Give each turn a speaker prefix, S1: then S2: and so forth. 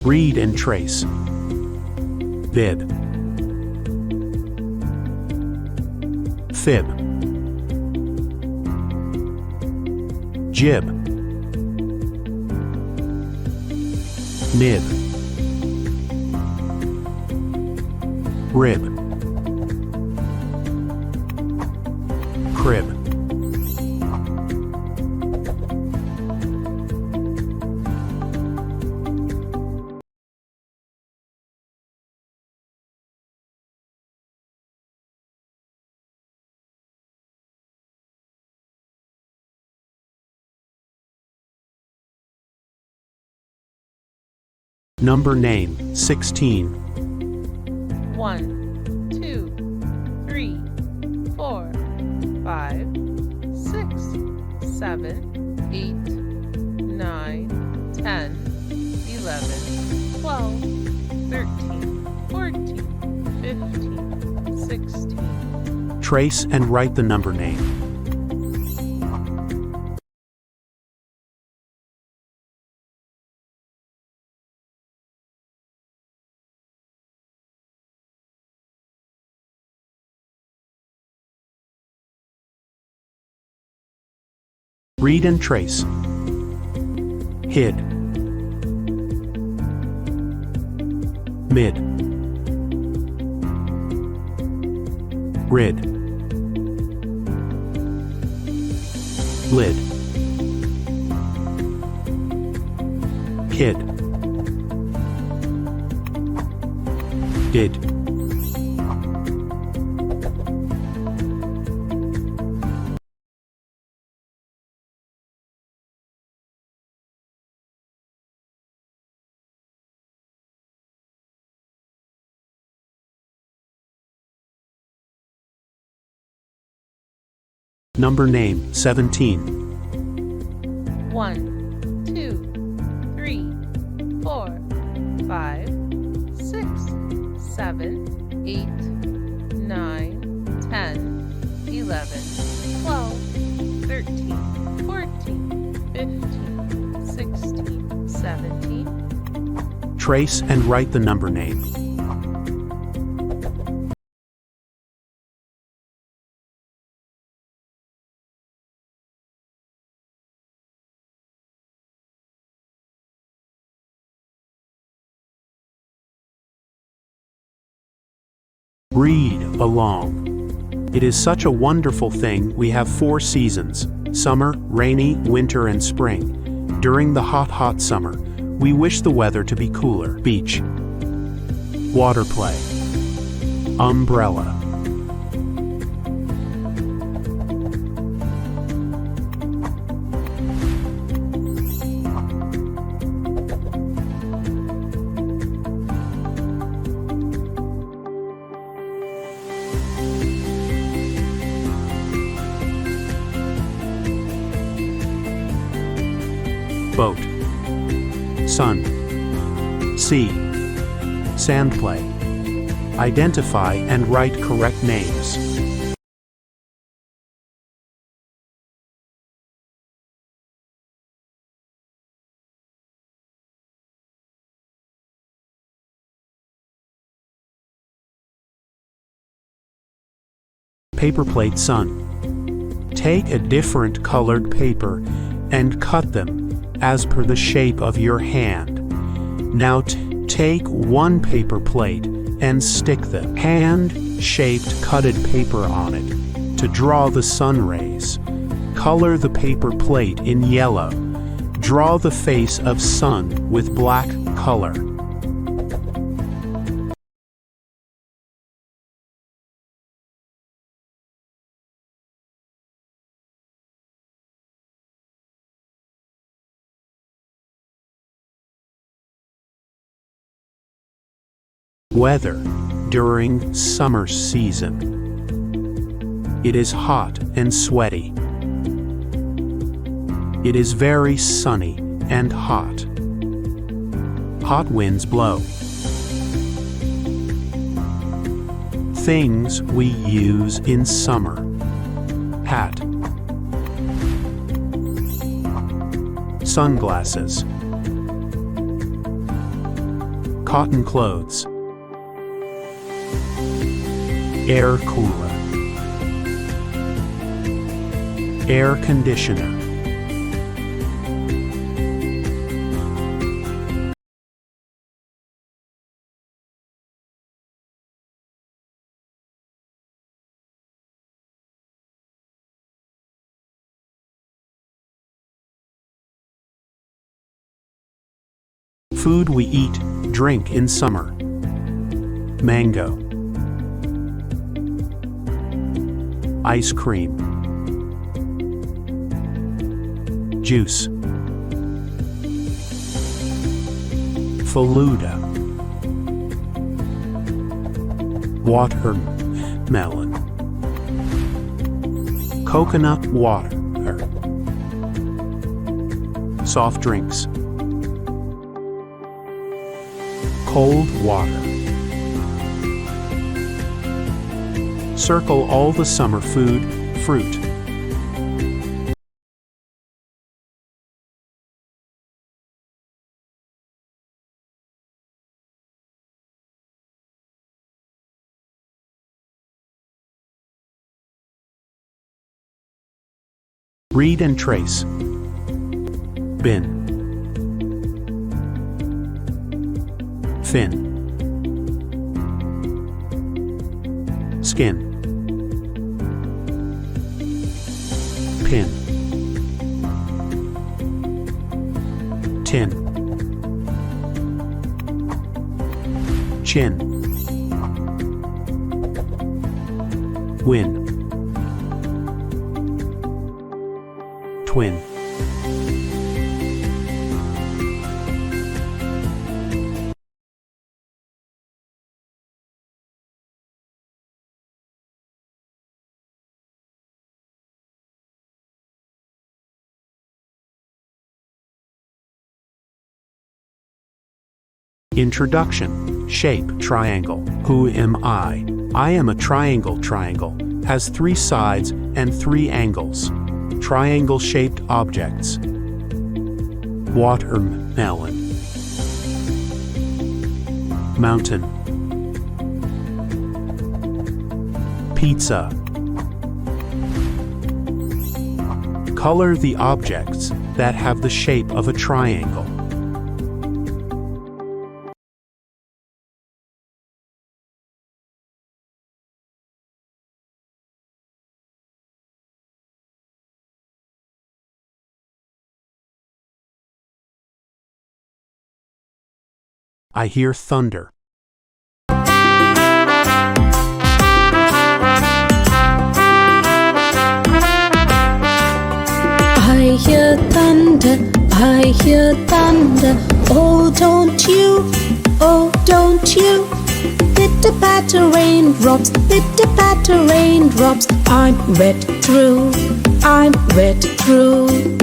S1: Read and trace. Vid. Fib. Jib. Nib. Rib. Crib. Number name 16.
S2: 1, 2, 3, 4, 5, 6, 7, 8, 9, 10, 11, 12, 13, 14, 15, 16.
S1: Trace and write the number name. Read and trace. Hid. Mid. Rid. Lid. Kid. Did. Number name 17.
S2: 1, 2, 3, 4, 5, 6, 7, 8, 9, 10, 11, 12, 13, 14, 15, 16, 17.
S1: Trace and write the number name. Read along. It is such a wonderful thing we have 4 seasons: summer, rainy, winter, and spring. During the hot summer, we wish the weather to be cooler. Beach. Water play. Umbrella. Boat. Sun. Sea. Sand play. Identify and write correct names. Paper plate sun. Take a different colored paper and cut them as per the shape of your hand. Now take one paper plate and stick the hand-shaped cutted paper on it to draw the sun rays. Color the paper plate in yellow. Draw the face of sun with black color. Weather during summer season. It is hot and sweaty. It is very sunny and hot. Hot winds blow. Things we use in summer. Hat. cotton clothes. Air cooler. Air conditioner. Food we eat, drink in summer. Mango. Ice cream. Juice. Faluda. Watermelon. Coconut water. Soft drinks. Cold water. Circle all the summer food, fruit. Read and trace. Bin. Fin. Skin. Pin. Tin. Chin. Win. Twin. Introduction. Shape, triangle. Who am I? I am a triangle. Triangle has 3 sides and 3 angles. Triangle-shaped objects. Watermelon. Mountain. Pizza. Color the objects that have the shape of a triangle. I hear thunder.
S3: I hear thunder, I hear thunder. Oh, don't you, oh, don't you. Pitter-patter raindrops, pitter-patter raindrops. I'm wet through, I'm wet through.